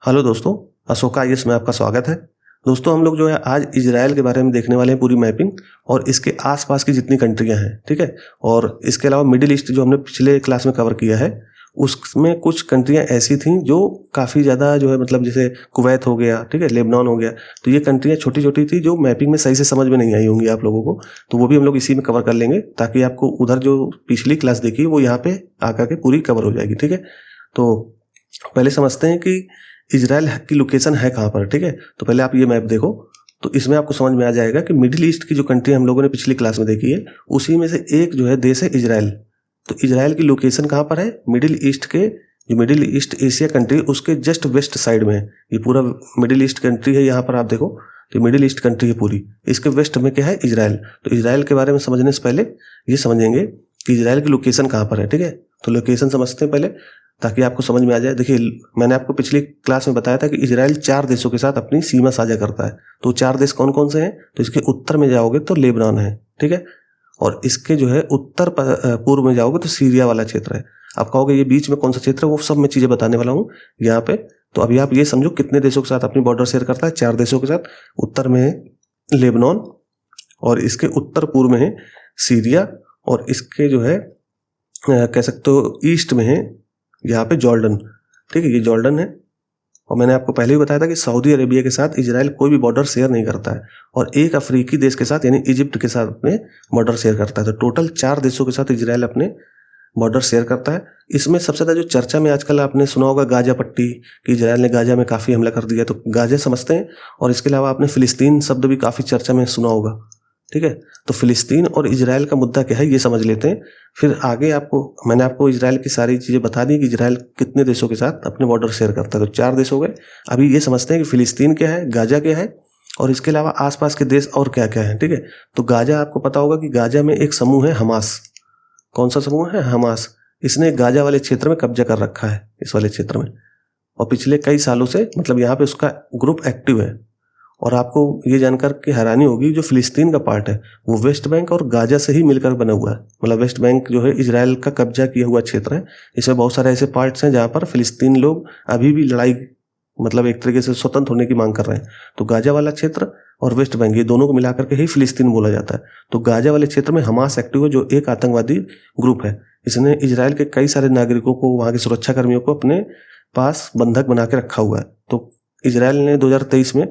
Hello दोस्तों, Ashoka IAS में आपका स्वागत है। दोस्तों, हम लोग जो है आज इजराइल के बारे में देखने वाले हैं, पूरी मैपिंग और इसके आसपास की जितनी कंट्रियां हैं, ठीक है। और इसके अलावा मिडिल ईस्ट जो हमने पिछले क्लास में कवर किया है, उसमें कुछ कंट्रियां ऐसी थीं जो काफ़ी ज़्यादा जो है मतलब जैसे कुवैत हो गया, ठीक है, लेबनान हो गया। तो ये कंट्रियां छोटी छोटी थी जो मैपिंग में सही से समझ में नहीं आई होंगी आप लोगों को, तो वो भी हम लोग इसी में कवर कर लेंगे ताकि आपको उधर जो पिछली क्लास देखी वो यहाँ पे आकर के पूरी कवर हो जाएगी, ठीक है। तो पहले समझते हैं कि इजराइल की लोकेशन है कहाँ पर, ठीक है। तो पहले आप ये मैप देखो, तो इसमें आपको समझ में आ जाएगा कि मिडिल ईस्ट की जो कंट्री हम लोगों ने पिछली क्लास में देखी है, उसी में से एक जो है देश है इजराइल। तो इजराइल की लोकेशन कहाँ पर है? मिडिल ईस्ट के, जो मिडिल ईस्ट एशिया कंट्री उसके जस्ट वेस्ट साइड में है। ये पूरा मिडिल ईस्ट कंट्री है, यहाँ पर आप देखो तो मिडिल ईस्ट कंट्री है पूरी। इसके वेस्ट में क्या है? इजराइल। तो इजराइल के बारे में समझने से पहले ये समझेंगे कि इजराइल की लोकेशन कहाँ पर है, ठीक है। तो लोकेशन समझते हैं पहले ताकि आपको समझ में आ जाए। देखिए, मैंने आपको पिछली क्लास में बताया था कि इजराइल 4 देशों के साथ अपनी सीमा साझा करता है। तो 4 देश कौन कौन से हैं? तो इसके उत्तर में जाओगे तो लेबनान है, ठीक है। और इसके जो है उत्तर पूर्व में जाओगे तो सीरिया वाला क्षेत्र है। आप कहोगे ये बीच में कौन सा क्षेत्र है, वो सब मैं चीज़ें बताने वाला हूँ यहाँ पे। तो अभी आप ये समझो कितने देशों के साथ अपनी बॉर्डर शेयर करता है? 4 देशों के साथ। उत्तर में है लेबनान, और इसके उत्तर पूर्व में है सीरिया, और इसके जो है कह सकते हो ईस्ट में है यहाँ पे जॉर्डन, ठीक है। ये जॉर्डन है। और मैंने आपको पहले भी बताया था कि सऊदी अरेबिया के साथ इजराइल कोई भी बॉर्डर शेयर नहीं करता है, और एक अफ्रीकी देश के साथ यानी इजिप्ट के साथ अपने बॉर्डर शेयर करता है। तो टोटल 4 देशों के साथ इजराइल अपने बॉर्डर शेयर करता है। इसमें सबसे ज़्यादा जो चर्चा में आजकल आपने सुना होगा गाजा पट्टी, कि इजराइल ने गाजा में काफ़ी हमला कर दिया, तो गाजा समझते हैं। और इसके अलावा आपने फिलिस्तीन शब्द भी काफ़ी चर्चा में सुना होगा, ठीक है। तो फिलिस्तीन और इजराइल का मुद्दा क्या है ये समझ लेते हैं, फिर आगे मैंने आपको इजराइल की सारी चीज़ें बता दी कि इजराइल कितने देशों के साथ अपने बॉर्डर शेयर करता है। तो 4 देश हो गए। अभी ये समझते हैं कि फिलिस्तीन क्या है, गाजा क्या है, और इसके अलावा आसपास के देश और क्या क्या है, ठीक है। तो गाजा, आपको पता होगा कि गाजा में एक समूह है हमास। कौन सा समूह है? हमास। इसने गाजा वाले क्षेत्र में कब्जा कर रखा है, इस वाले क्षेत्र में, और पिछले कई सालों से मतलब यहाँ पे उसका ग्रुप एक्टिव है। और आपको ये जानकर के हैरानी होगी, जो फिलिस्तीन का पार्ट है वो वेस्ट बैंक और गाजा से ही मिलकर बना हुआ है। मतलब वेस्ट बैंक जो है इजराइल का कब्जा किया हुआ क्षेत्र है। इसमें बहुत सारे ऐसे पार्ट्स हैं जहाँ पर फिलिस्तीन लोग अभी भी लड़ाई, मतलब एक तरीके से स्वतंत्र होने की मांग कर रहे हैं। तो गाजा वाला क्षेत्र और वेस्ट बैंक, ये दोनों को मिलाकर के ही फिलिस्तीन बोला जाता है। तो गाजा वाले क्षेत्र में हमास एक्टिव है, जो एक आतंकवादी ग्रुप है। इसने इजराइल के कई सारे नागरिकों को, वहाँ के सुरक्षा कर्मियों को अपने पास बंधक बना के रखा हुआ है। तो इजराइल ने 2023 में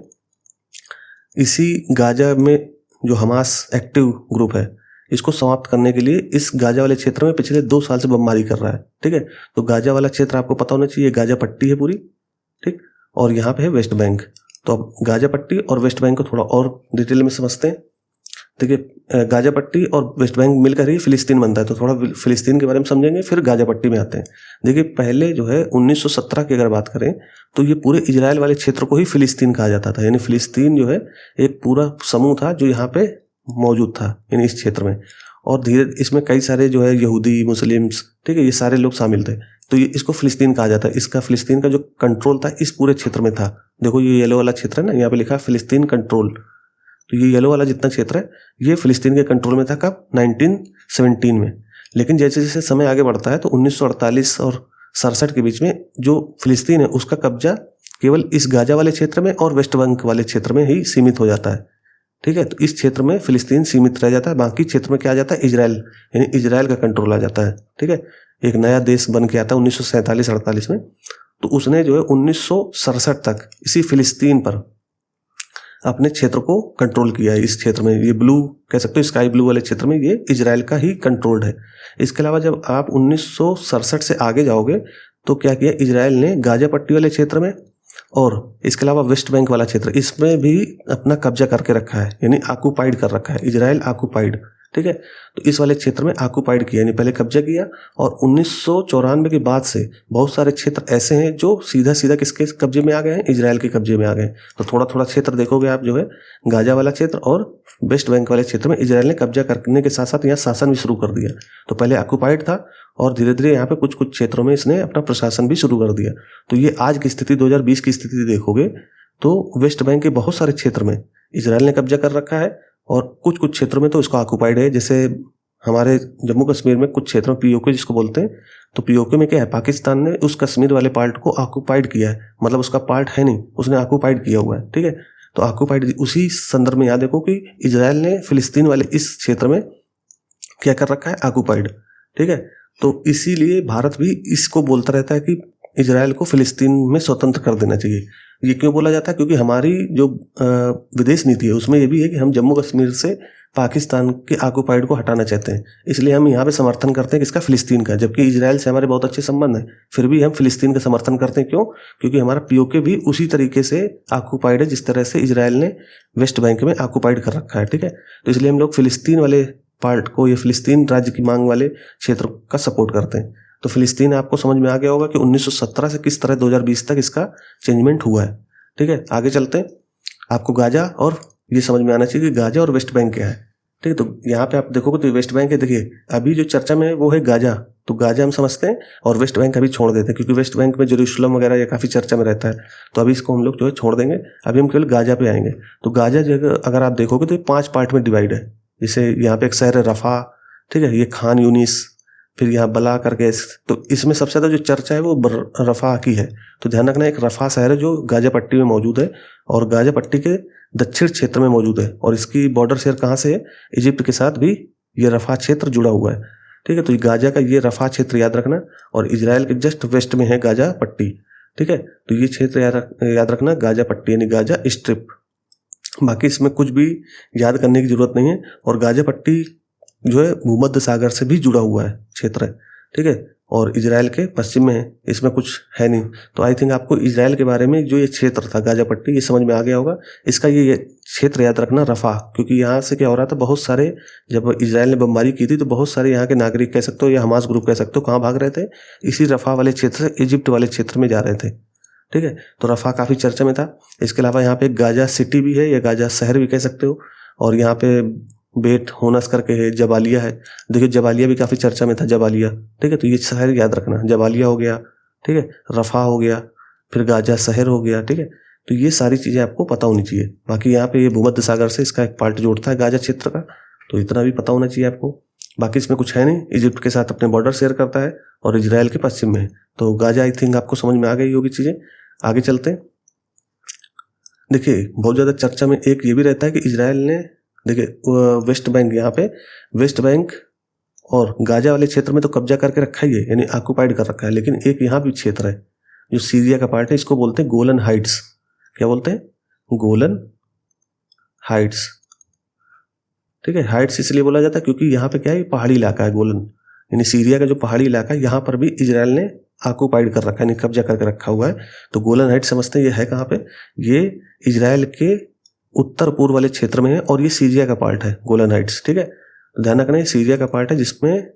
इसी गाजा में जो हमास एक्टिव ग्रुप है, इसको समाप्त करने के लिए इस गाजा वाले क्षेत्र में पिछले 2 साल से बमबारी कर रहा है, ठीक है। तो गाजा वाला क्षेत्र आपको पता होना चाहिए, गाजा पट्टी है पूरी, ठीक। और यहाँ पे है वेस्ट बैंक। तो अब गाजा पट्टी और वेस्ट बैंक को थोड़ा और डिटेल में समझते हैं। देखिए, गाजा पट्टी और वेस्ट बैंक मिलकर ही फिलिस्तीन बनता है। तो थोड़ा फिलिस्तीन के बारे में समझेंगे, फिर गाजा पट्टी में आते हैं। देखिए, पहले जो है 1917 की अगर बात करें तो ये पूरे इजराइल वाले क्षेत्र को ही फिलिस्तीन कहा जाता था। यानी फिलिस्तीन जो है एक पूरा समूह था जो यहाँ पे मौजूद था, यानी इस क्षेत्र में। और धीरे इसमें कई सारे जो है यहूदी, मुस्लिम्स, ठीक है, ये सारे लोग शामिल थे। तो ये इसको फिलिस्तीन कहा जाता है। इसका फिलिस्तीन का जो कंट्रोल था इस पूरे क्षेत्र में था। देखो, ये येलो वाला क्षेत्र है ना, यहाँ पे लिखा है फिलिस्तीन कंट्रोल। तो ये येलो वाला जितना क्षेत्र है ये फिलिस्तीन के कंट्रोल में था। कब? 1917 में। लेकिन जैसे जैसे समय आगे बढ़ता है तो 1948 और 67 के बीच में जो फिलिस्तीन है उसका कब्जा केवल इस गाजा वाले क्षेत्र में और वेस्ट बैंक वाले क्षेत्र में ही सीमित हो जाता है, ठीक है। तो इस क्षेत्र में फिलिस्तीन सीमित रह जाता है, बाकी क्षेत्र में क्या आ जाता है? इजराइल, यानी इजराइल का कंट्रोल आ जाता है, ठीक है। एक नया देश बन के आता है 1947-48 में। तो उसने जो है 1967 तक इसी फिलिस्तीन पर अपने क्षेत्र को कंट्रोल किया है। इस क्षेत्र में ये ब्लू कह सकते हो, स्काई ब्लू वाले क्षेत्र में ये इजराइल का ही कंट्रोल्ड है। इसके अलावा जब आप 1967 से आगे जाओगे तो क्या किया इजराइल ने? गाजा पट्टी वाले क्षेत्र में और इसके अलावा वेस्ट बैंक वाला क्षेत्र, इसमें भी अपना कब्जा करके रखा है, यानी ऑक्युपाइड कर रखा है। इजराइल ऑक्युपाइड, ठीक है। तो इस वाले क्षेत्र में ऑक्युपाइड किया, यानी पहले कब्जा किया। और 1994 के बाद से बहुत सारे क्षेत्र ऐसे हैं जो सीधा सीधा किसके कब्जे में आ गए हैं? इजराइल के कब्जे में आ गए। तो थोड़ा थोड़ा क्षेत्र देखोगे आप, जो है गाजा वाला क्षेत्र और वेस्ट बैंक वाले क्षेत्र में इजराइल ने कब्जा करने के साथ साथ यहाँ शासन भी शुरू कर दिया। तो पहले ऑक्युपाइड था और धीरे धीरे यहाँ पे कुछ कुछ क्षेत्रों में इसने अपना प्रशासन भी शुरू कर दिया। तो ये आज की स्थिति, 2020 की स्थिति देखोगे तो वेस्ट बैंक के बहुत सारे क्षेत्र में इजराइल ने कब्जा कर रखा है, और कुछ कुछ क्षेत्रों में तो इसको ऑक्युपाइड है। जैसे हमारे जम्मू कश्मीर में कुछ क्षेत्रों में पीओके जिसको बोलते हैं, तो पीओके में क्या है, पाकिस्तान ने उस कश्मीर वाले पार्ट को ऑक्यूपाइड किया है, मतलब उसका पार्ट है नहीं, उसने ऑक्यूपाइड किया हुआ है, ठीक है। तो ऑक्यूपाइड उसी संदर्भ में याद देखो कि इजराइल ने फिलिस्तीन वाले इस क्षेत्र में क्या कर रखा है, ऑक्यूपाइड, ठीक है। तो इसीलिए भारत भी इसको बोलता रहता है कि इजराइल को फिलिस्तीन में स्वतंत्र कर देना चाहिए। ये क्यों बोला जाता है, क्योंकि हमारी जो विदेश नीति है उसमें ये भी है कि हम जम्मू कश्मीर से पाकिस्तान के ऑक्यूपाइड को हटाना चाहते हैं, इसलिए हम यहाँ पे समर्थन करते हैं किसका, फिलिस्तीन का। जबकि इजराइल से हमारे बहुत अच्छे संबंध हैं, फिर भी हम फिलिस्तीन का समर्थन करते हैं। क्यों? क्योंकि हमारा पीओके भी उसी तरीके से ऑक्यूपाइड है जिस तरह से इजराइल ने वेस्ट बैंक में ऑक्यूपाइड कर रखा है, ठीक है। तो इसलिए हम लोग फिलिस्तीन वाले पार्ट को, ये फिलिस्तीन राज्य की मांग वाले क्षेत्र का सपोर्ट करते हैं। तो फिलिस्तीन आपको समझ में आ गया होगा कि 1917 से किस तरह 2020 तक इसका चेंजमेंट हुआ है, ठीक है। आगे चलते हैं, आपको गाजा और ये समझ में आना चाहिए कि गाजा और वेस्ट बैंक क्या है, ठीक है। तो यहाँ पे आप देखोगे तो वेस्ट बैंक है, देखिए अभी जो चर्चा में है वो है गाजा, तो गाजा हम समझते हैं और वेस्ट बैंक अभी छोड़ देते हैं, क्योंकि वेस्ट बैंक में जेरूशलम वगैरह ये काफ़ी चर्चा में रहता है, तो अभी इसको हम लोग जो है छोड़ देंगे। अभी हम केवल गाजा पे आएंगे। तो गाजा जगह अगर आप देखोगे तो 5 पार्ट में डिवाइड है। जैसे यहाँ पे एक शहर है रफा, ठीक है, ये खान यूनिस, फिर यहाँ बला करके, तो इसमें सबसे ज़्यादा जो चर्चा है वो रफा की है। तो ध्यान रखना, एक रफा शहर है जो गाजा पट्टी में मौजूद है और गाजा पट्टी के दक्षिण क्षेत्र में मौजूद है, और इसकी बॉर्डर शेयर कहाँ से है, इजिप्ट के साथ भी ये रफा क्षेत्र जुड़ा हुआ है, ठीक है। तो गाजा का ये रफा क्षेत्र याद रखना, और इजराइल के जस्ट वेस्ट में है गाजा पट्टी, ठीक है। तो ये क्षेत्र याद रखना, गाजा पट्टी यानी गाजा स्ट्रिप। बाकी इसमें कुछ भी याद करने की जरूरत नहीं है। और गाजा पट्टी जो है भूमध्य सागर से भी जुड़ा हुआ है क्षेत्र है, ठीक है, और इजराइल के पश्चिम में है, इसमें कुछ है नहीं। तो आई थिंक आपको इजराइल के बारे में जो ये क्षेत्र था गाजा पट्टी, ये समझ में आ गया होगा। इसका ये क्षेत्र याद रखना रफा, क्योंकि यहाँ से क्या हो रहा था, बहुत सारे, जब इजराइल ने बमबारी की थी तो बहुत सारे यहाँ के नागरिक कह सकते हो या हमास ग्रुप कह सकते हो, कहाँ भाग रहे थे, इसी रफा वाले क्षेत्र से इजिप्ट वाले क्षेत्र में जा रहे थे, ठीक है। तो रफा काफ़ी चर्चा में था। इसके अलावा यहाँ पे गाजा सिटी भी है या गाजा शहर भी कह सकते हो, और यहाँ पे बेट होनस करके है, जबालिया है, देखिए जबालिया भी काफ़ी चर्चा में था, जबालिया, ठीक है। तो ये शहर याद रखना, जबालिया हो गया, ठीक है, रफा हो गया, फिर गाजा शहर हो गया, ठीक है। तो ये सारी चीज़ें आपको पता होनी चाहिए। बाकी यहाँ पे ये भूमध्य सागर से इसका एक पार्ट जोड़ता है गाजा क्षेत्र का, तो इतना भी पता होना चाहिए आपको। बाकी इसमें कुछ है नहीं, इजिप्ट के साथ अपने बॉर्डर शेयर करता है और इजराइल के पश्चिम में। तो गाजा आई थिंक आपको समझ में आ गई होगी चीज़ें। आगे चलते हैं, देखिए बहुत ज़्यादा चर्चा में एक ये भी रहता है कि इजराइल ने, देखिए वेस्ट बैंक, यहाँ पे वेस्ट बैंक और गाजा वाले क्षेत्र में तो कब्जा करके रखा ही है, यानी ऑक्यूपाइड कर रखा है, लेकिन एक यहाँ भी क्षेत्र है जो सीरिया का पार्ट है, इसको बोलते हैं गोलन हाइट्स। क्या बोलते हैं? गोलन हाइट्स, ठीक है। हाइट्स इसलिए बोला जाता है क्योंकि यहाँ पे क्या है, पहाड़ी इलाका है गोलन, यानी सीरिया का जो पहाड़ी इलाका है, यहाँ पर भी इजराइल ने ऑक्यूपाइड कर रखा है, यानी कब्जा करके रखा हुआ है। तो गोलन हाइट्स समझते हैं ये है कहाँ पे, ये इजराइल के उत्तर पूर्व वाले क्षेत्र में है और ये सीरिया का पार्ट है गोलन हाइट्स, ठीक है। तो ध्यान रखना, ये सीरिया का पार्ट है जिसमें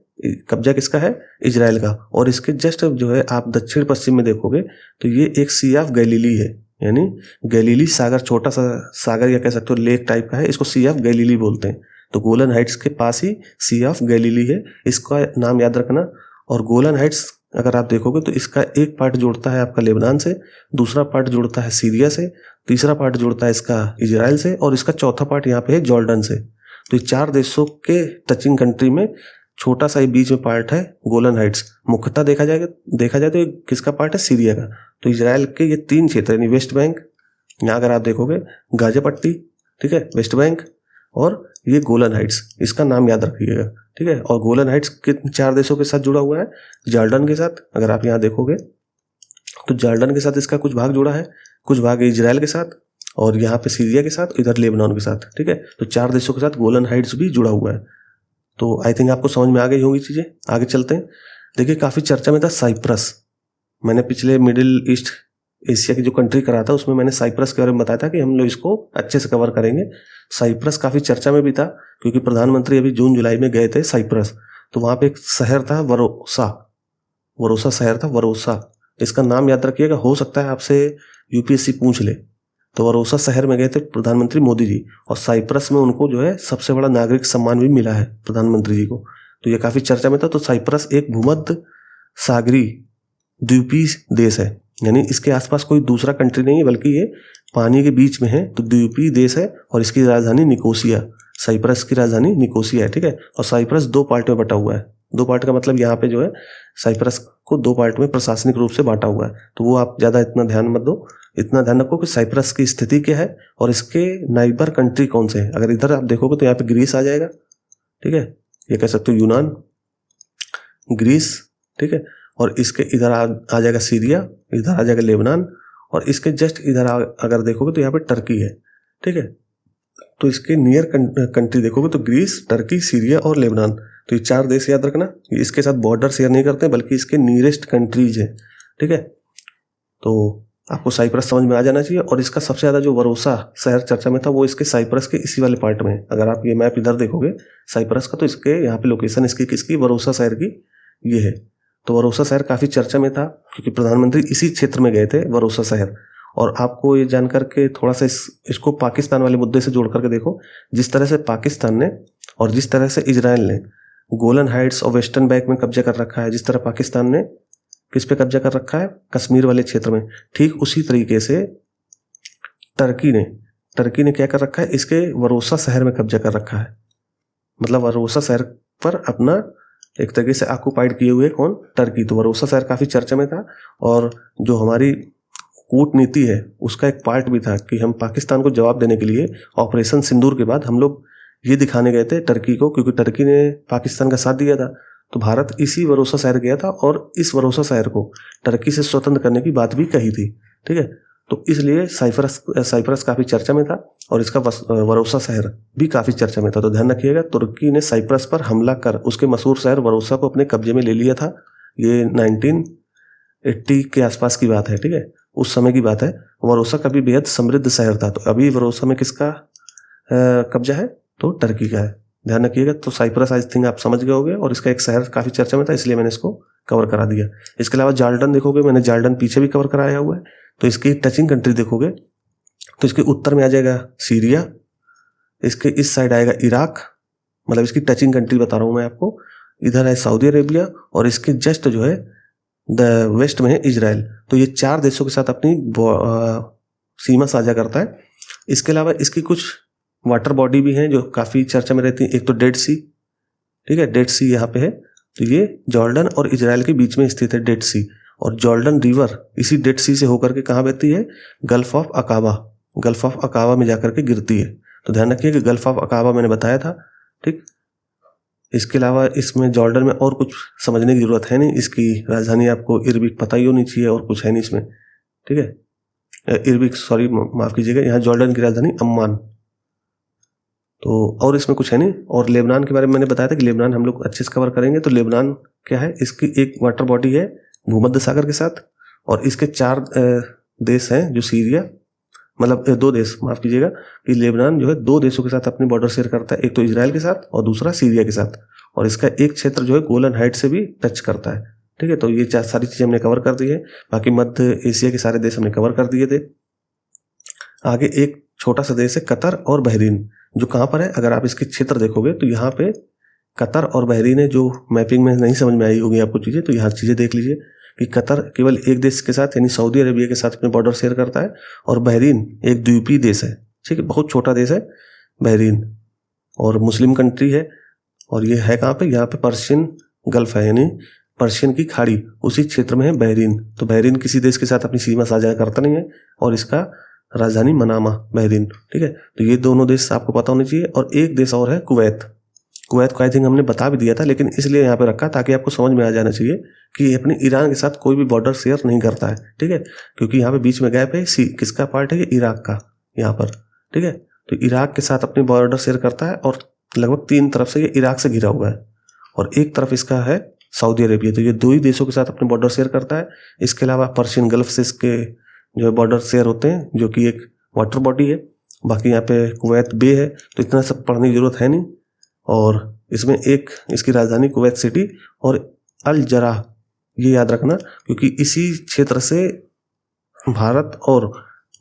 कब्जा किसका है, इजराइल का। और इसके जस्ट जो है आप दक्षिण पश्चिम में देखोगे तो ये एक सी ऑफ गैलीली है, यानी गैलीली सागर, छोटा सा सागर या कह सकते हो लेक टाइप का है, इसको सी ऑफ गैलीली बोलते हैं। तो गोलन हाइट्स के पास ही सी ऑफ गैलीली है, इसका नाम याद रखना। और गोलन हाइट्स अगर आप देखोगे तो इसका एक पार्ट जोड़ता है आपका लेबनान से, दूसरा पार्ट जोड़ता है सीरिया से, तीसरा पार्ट जोड़ता है इसका इजराइल से, और इसका चौथा पार्ट यहाँ पे है जॉर्डन से। तो ये 4 देशों के टचिंग कंट्री में छोटा सा ही बीच में पार्ट है गोलन हाइट्स। मुख्यतः देखा जाए तो किसका पार्ट है, सीरिया का। तो इजराइल के ये 3 क्षेत्र यानी वेस्ट बैंक, यहाँ अगर आप देखोगे गाजा पट्टी, ठीक है, वेस्ट बैंक, और ये गोलन हाइट्स, इसका नाम याद रखिएगा, ठीक है। और गोलन हाइट्स किन 4 देशों के साथ जुड़ा हुआ है, जॉर्डन के साथ। अगर आप यहाँ देखोगे तो जॉर्डन के साथ इसका कुछ भाग जुड़ा है, कुछ भाग इजराइल के साथ, और यहाँ पे सीरिया के साथ, इधर लेबनान के साथ, ठीक है। तो 4 देशों के साथ गोलन हाइट्स भी जुड़ा हुआ है। तो आई थिंक आपको समझ में आ गई होंगी चीज़ें। आगे चलते हैं, देखिए काफ़ी चर्चा में था साइप्रस। मैंने पिछले मिडिल ईस्ट एशिया की जो कंट्री करा था उसमें मैंने साइप्रस के बारे में बताया था कि हम लोग इसको अच्छे से कवर करेंगे। साइप्रस काफ़ी चर्चा में भी था क्योंकि प्रधानमंत्री अभी जून जुलाई में गए थे साइप्रस, तो वहाँ पे एक शहर था वरोसा शहर था, वरोसा। इसका नाम याद रखिएगा, हो सकता है आपसे यूपीएससी पूछ ले। तो वरोसा शहर में गए थे प्रधानमंत्री मोदी जी, और साइप्रस में उनको जो है सबसे बड़ा नागरिक सम्मान भी मिला है प्रधानमंत्री जी को। तो ये काफ़ी चर्चा में था। तो साइप्रस एक भूमध्य सागरी द्वीपीय देश है, यानी इसके आसपास कोई दूसरा कंट्री नहीं है बल्कि ये पानी के बीच में है, तो द्वीपीय देश है। और इसकी राजधानी निकोसिया, साइप्रस की राजधानी निकोसिया है, ठीक है। और साइप्रस 2 पार्ट में बटा हुआ है। 2 पार्ट का मतलब यहाँ पे जो है साइप्रस को 2 पार्ट में प्रशासनिक रूप से बांटा हुआ है। तो वो आप ज़्यादा इतना ध्यान मत दो, इतना ध्यान रखो कि साइप्रस की स्थिति क्या है और इसके नाइबर कंट्री कौन से हैं। अगर इधर आप देखोगे तो यहाँ पे ग्रीस आ जाएगा, ठीक है, ये कह सकते हो यूनान, ग्रीस, ठीक है। और इसके इधर आ जाएगा सीरिया, इधर आ जाएगा लेबनान, और इसके जस्ट इधर अगर देखोगे तो यहाँ पे टर्की है, ठीक है। तो इसके नियर कंट्री देखोगे तो ग्रीस, टर्की, सीरिया और लेबनान, तो ये 4 देश याद रखना। ये इसके साथ बॉर्डर शेयर नहीं करते बल्कि इसके नियरेस्ट कंट्रीज हैं, ठीक है। तो आपको साइप्रस समझ में आ जाना चाहिए। और इसका सबसे ज़्यादा जो वरोसा शहर चर्चा में था वो इसके साइप्रस के इसी वाले पार्ट में है। अगर आप ये मैप इधर देखोगे साइप्रस का, तो इसके यहाँ पे लोकेशन इसकी किसकी, वरोसा शहर की ये है। तो वरोसा शहर काफ़ी चर्चा में था क्योंकि प्रधानमंत्री इसी क्षेत्र में गए थे, वरोसा शहर। और आपको ये जानकर के थोड़ा सा इसको पाकिस्तान वाले मुद्दे से जोड़ करके देखो, जिस तरह से पाकिस्तान ने और जिस तरह से इजराइल ने गोलन हाइट्स और वेस्टर्न बैंक में कब्जा कर रखा है, जिस तरह पाकिस्तान ने किस पे कब्जा कर रखा है, कश्मीर वाले क्षेत्र में, ठीक उसी तरीके से टर्की ने क्या कर रखा है, इसके वरोसा शहर में कब्जा कर रखा है। मतलब वरोसा शहर पर अपना एक तरीके से ऑक्युपाइड किए हुए कौन, टर्की। तो वरोसा शहर काफ़ी चर्चा में था। और जो हमारी कूटनीति है उसका एक पार्ट भी था कि हम पाकिस्तान को जवाब देने के लिए ऑपरेशन सिंदूर के बाद हम लोग ये दिखाने गए थे टर्की को, क्योंकि टर्की ने पाकिस्तान का साथ दिया था, तो भारत इसी वरोसा शहर गया था और इस वरोसा शहर को टर्की से स्वतंत्र करने की बात भी कही थी, ठीक है। तो इसलिए साइप्रस काफ़ी चर्चा में था और इसका वरोसा शहर भी काफ़ी चर्चा में था। तो ध्यान रखिएगा, तुर्की ने साइप्रस पर हमला कर उसके मशहूर शहर वरोसा को अपने कब्जे में ले लिया था। ये 1980 के आसपास की बात है, ठीक है, उस समय की बात है। वरोसा कभी बेहद समृद्ध शहर था। तो अभी वरोसा में किसका कब्जा है, तो टर्की का है, ध्यान रखिएगा। तो साइप्रस आई थिंक आप समझ गए होंगे, और इसका एक शहर काफ़ी चर्चा में था इसलिए मैंने इसको कवर करा दिया। इसके अलावा जॉर्डन देखोगे, मैंने जॉर्डन पीछे भी कवर कराया हुआ है। तो इसकी टचिंग कंट्री देखोगे तो इसके उत्तर में आ जाएगा सीरिया, इसके इस साइड आएगा इराक, मतलब इसकी टचिंग कंट्री बता रहा हूँ मैं आपको। इधर है सऊदी अरेबिया और इसके जस्ट जो है वेस्ट में है इजराइल। तो ये 4 देशों के साथ अपनी सीमा साझा करता है। इसके अलावा इसकी कुछ वाटर बॉडी भी हैं जो काफ़ी चर्चा में रहती हैं। एक तो डेड सी, ठीक है, डेड सी यहाँ पे है। तो ये जॉर्डन और इजराइल के बीच में स्थित है डेड सी, और जॉर्डन रिवर इसी डेड सी से होकर के कहाँ बहती है, गल्फ ऑफ अकाबा में जाकर के गिरती है। तो ध्यान रखिए कि गल्फ ऑफ अकाबा मैंने बताया था, ठीक। इसके अलावा इसमें जॉर्डन में और कुछ समझने की जरूरत है नहीं। इसकी राजधानी आपको इरबिक पता ही होनी चाहिए, और कुछ है नहीं इसमें, ठीक है, इरबिक, सॉरी माफ़ कीजिएगा, यहाँ जॉर्डन की राजधानी अम्मान। तो और इसमें कुछ है नहीं। और लेबनान के बारे में मैंने बताया था कि लेबनान हम लोग अच्छे से कवर करेंगे। तो लेबनान क्या है, इसकी एक वाटर बॉडी है भूमध्य सागर के साथ, और इसके 4 देश हैं जो सीरिया, मतलब 2 देश, माफ़ कीजिएगा, कि लेबनान जो है 2 देशों के साथ अपनी बॉर्डर शेयर करता है, एक तो इजराइल के साथ और दूसरा सीरिया के साथ। और इसका एक क्षेत्र जो है गोलन हाइट से भी टच करता है, ठीक है। तो ये सारी चीज़ें हमने कवर कर दी है। बाकी मध्य एशिया के सारे देश हमने कवर कर दिए थे। आगे एक छोटा सा देश है कतर और बहरीन, जो कहाँ पर है, अगर आप इसके क्षेत्र देखोगे तो यहाँ पे कतर और बहरीन है। जो मैपिंग में नहीं समझ में आई होगी आपको चीज़ें, तो यहाँ चीज़ें देख लीजिए कि कतर केवल एक देश के साथ यानी सऊदी अरेबिया के साथ अपने बॉर्डर शेयर करता है, और बहरीन एक द्वीपीय देश है, ठीक है, बहुत छोटा देश है बहरीन, और मुस्लिम कंट्री है। और ये है कहाँ पे, यहाँ पे पर्शियन गल्फ है, यानी पर्शियन की खाड़ी, उसी क्षेत्र में है बहरीन। तो बहरीन किसी देश के साथ अपनी सीमा साझा करता नहीं है, और इसका राजधानी मनामा, बहरीन, ठीक है। तो ये दोनों देश आपको पता होने चाहिए। और एक देश और है कुवैत को आई थिंक हमने बता भी दिया था, लेकिन इसलिए यहाँ पे रखा ताकि आपको समझ में आ जाना चाहिए कि ये अपनी ईरान के साथ कोई भी बॉर्डर शेयर नहीं करता है, ठीक है, क्योंकि यहाँ पे बीच में गैप है। किसका पार्ट है, ये इराक का यहाँ पर, ठीक है। तो इराक के साथ अपनी बॉर्डर शेयर करता है, और लगभग 3 तरफ से ये इराक से घिरा हुआ है, और एक तरफ इसका है सऊदी अरेबिया। तो ये 2 ही देशों के साथ अपने बॉर्डर शेयर करता है। इसके अलावा पर्शियन गल्फ से इसके जो बॉर्डर शेयर होते हैं, जो कि एक वाटर बॉडी है। बाकी यहाँ पे कुवैत बे है, तो इतना सब पढ़ने की जरूरत है नहीं। और इसमें एक इसकी राजधानी कुवैत सिटी और अल जराह, ये याद रखना, क्योंकि इसी क्षेत्र से भारत और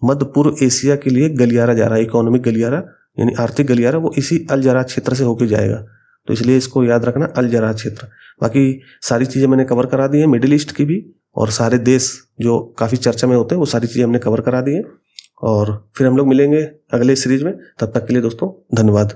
मध्य पूर्व एशिया के लिए गलियारा जा रहा है, इकोनॉमिक गलियारा यानी आर्थिक गलियारा, वो इसी अल जराह क्षेत्र से होकर जाएगा। तो इसलिए इसको याद रखना, अल जराह क्षेत्र। बाकी सारी चीज़ें मैंने कवर करा दी हैं, मिडिल ईस्ट की भी, और सारे देश जो काफ़ी चर्चा में होते हैं वो सारी चीज़ें हमने कवर करा दी हैं। और फिर हम लोग मिलेंगे अगले सीरीज में। तब तक के लिए दोस्तों धन्यवाद।